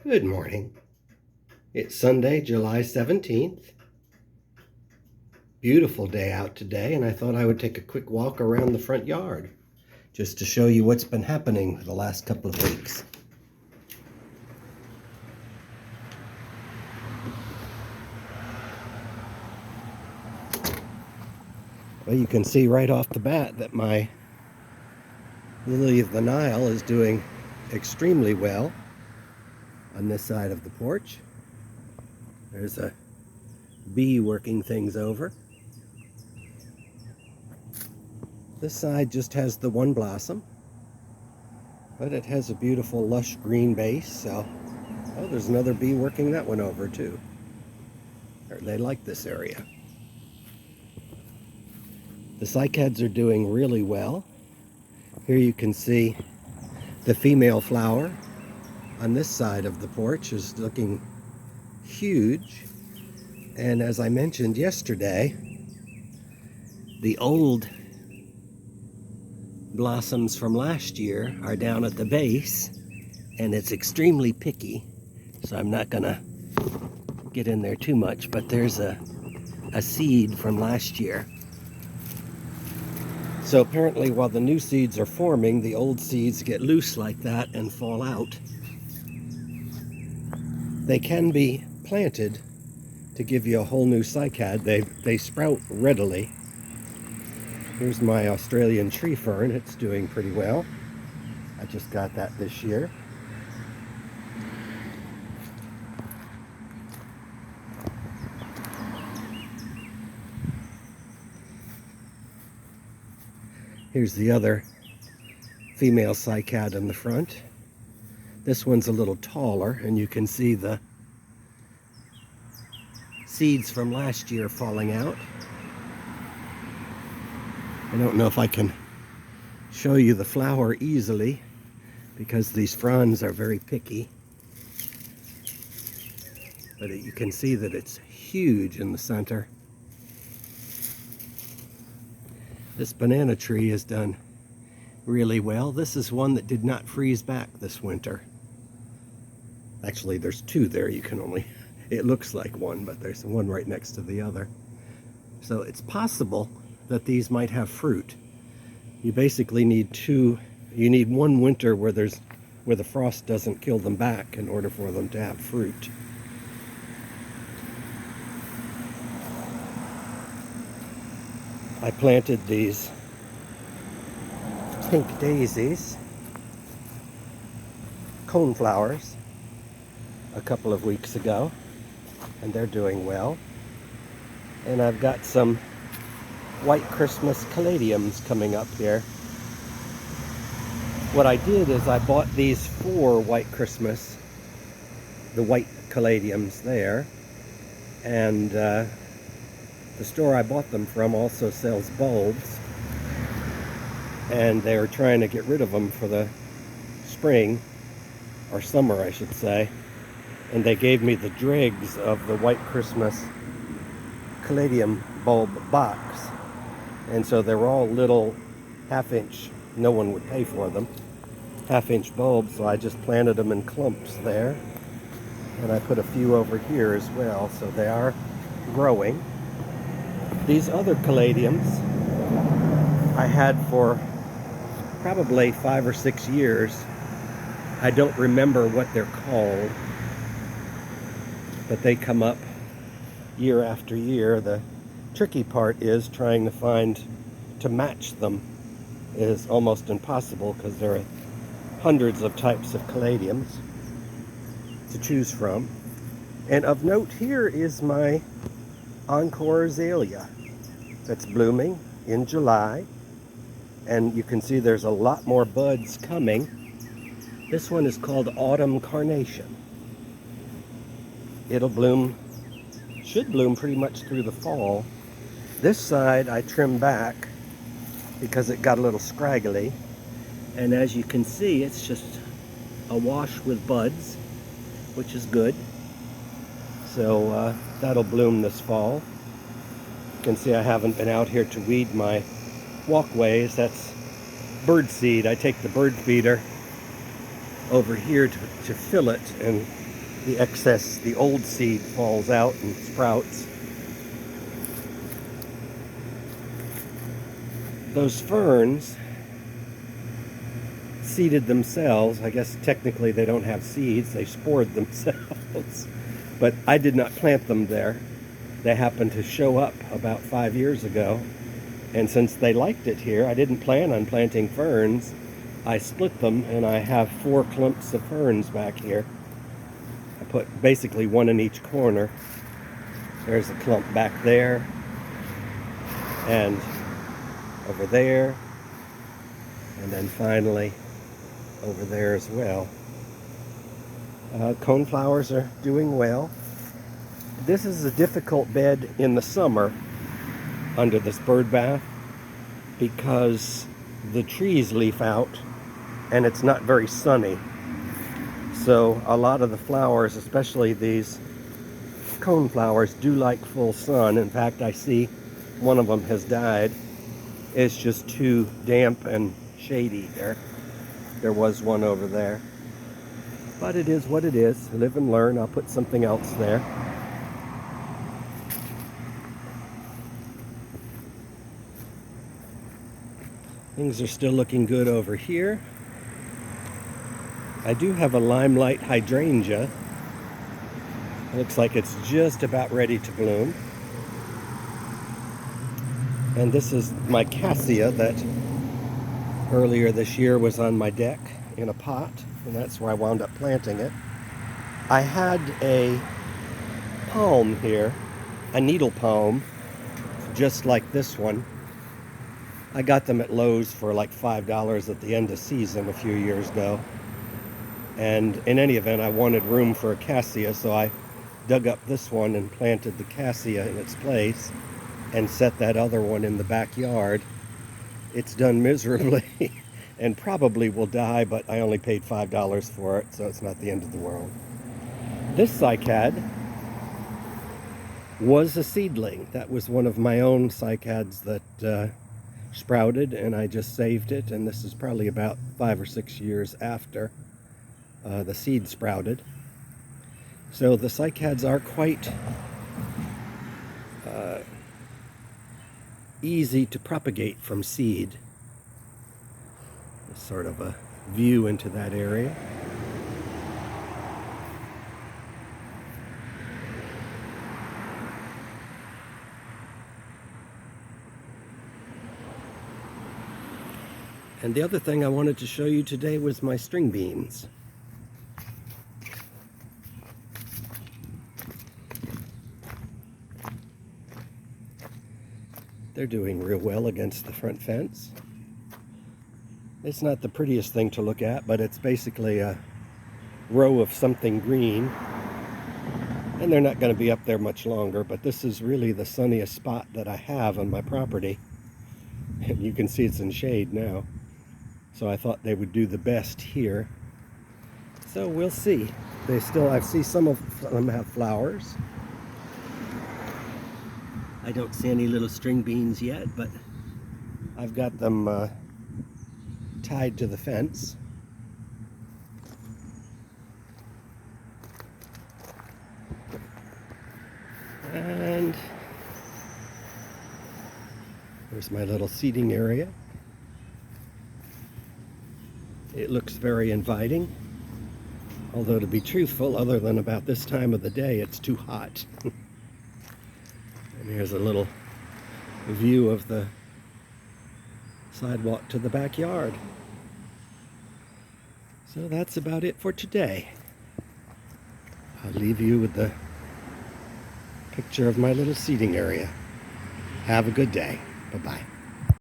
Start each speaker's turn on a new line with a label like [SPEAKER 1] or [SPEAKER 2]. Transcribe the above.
[SPEAKER 1] Good morning. It's Sunday, July 17th. Beautiful day out today, and I thought I would take a quick walk around the front yard just to show you what's been happening for the last couple of weeks. Well, you can see right off the bat that my lily of the Nile is doing extremely well on this side of the porch. There's a bee working things over. This side just has the one blossom, but it has a beautiful lush green base, so oh, there's another bee working that one over too. They like this area. The Cycads are doing really well. Here you can see the female flower on this side of the porch is looking huge. And as I mentioned yesterday, the old blossoms from last year are down at the base, and it's extremely picky, so I'm not gonna get in there too much, but there's a seed from last year. So apparently while the new seeds are forming, the old seeds get loose like that and fall out. They can be planted to give you a whole new cycad. They sprout readily. Here's my Australian tree fern. It's doing pretty well. I just got that this year. Here's the other female cycad in the front. This one's a little taller, and you can see the seeds from last year falling out. I don't know if I can show you the flower easily because these fronds are very picky. But you can see that it's huge in the center. This banana tree has done really well. This is one that did not freeze back this winter. Actually, there's two there. You can only, it looks like one, but there's one right next to the other. So it's possible that these might have fruit. You basically need you need one winter where the frost doesn't kill them back in order for them to have fruit. I planted these pink daisies, coneflowers, a couple of weeks ago, and they're doing well. And I've got some white Christmas caladiums coming up here. What I did is I bought these 4 white Christmas, the white caladiums there, and the store I bought them from also sells bulbs, and they're trying to get rid of them for the spring, or summer I should say, and they gave me the dregs of the white Christmas caladium bulb box, and so they were all little half-inch, no one would pay for them, half-inch bulbs, so I just planted them in clumps there, and I put a few over here as well, so they are growing. These other caladiums I had for probably 5 or 6 years. I don't remember what they're called, but they come up year after year. The tricky part is trying to match them is almost impossible because there are hundreds of types of caladiums to choose from. And of note here is my Encore Azalea that's blooming in July, and you can see there's a lot more buds coming. This one is called Autumn Carnation. It'll bloom, should bloom pretty much through the fall. This side I trimmed back because it got a little scraggly, and as you can see it's just awash with buds, which is good. So that'll bloom this fall. You can see I haven't been out here to weed my walkways. That's birdseed. I take the bird feeder over here to fill it and the excess, the old seed falls out and sprouts. Those ferns seeded themselves. I guess technically they don't have seeds, they spored themselves. But I did not plant them there. They happened to show up about 5 years ago. And since they liked it here, I didn't plan on planting ferns. I split them, and I have 4 clumps of ferns back here. I put basically one in each corner. There's a clump back there, and over there, and then finally over there as well. Coneflowers are doing well. This is a difficult bed in the summer under this bird bath because the trees leaf out and it's not very sunny. So a lot of the flowers, especially these coneflowers, do like full sun. In fact, I see one of them has died. It's just too damp and shady there. There was one over there. But it is what it is. Live and learn. I'll put something else there. Things are still looking good over here. I do have a Limelight Hydrangea. Looks like it's just about ready to bloom. And this is my cassia that earlier this year was on my deck in a pot, and that's where I wound up planting it. I had a palm here, a needle palm, just like this one. I got them at Lowe's for like $5 at the end of season a few years ago. And in any event, I wanted room for a cassia, so I dug up this one and planted the cassia in its place and set that other one in the backyard. It's done miserably and probably will die, but I only paid $5 for it, so it's not the end of the world. This cycad was a seedling. That was one of my own cycads that sprouted, and I just saved it, and this is probably about 5 or 6 years after the seed sprouted. So the cycads are quite easy to propagate from seed. There's sort of a view into that area. And the other thing I wanted to show you today was my string beans. They're doing real well against the front fence. It's not the prettiest thing to look at, but it's basically a row of something green. And they're not going to be up there much longer, but this is really the sunniest spot that I have on my property. And you can see it's in shade now. So I thought they would do the best here. So we'll see. I see some of them have flowers. I don't see any little string beans yet, but I've got them tied to the fence. And there's my little seating area. It looks very inviting, although to be truthful, other than about this time of the day, it's too hot. And here's a little view of the sidewalk to the backyard. So that's about it for today. I'll leave you with the picture of my little seating area. Have a good day. Bye-bye.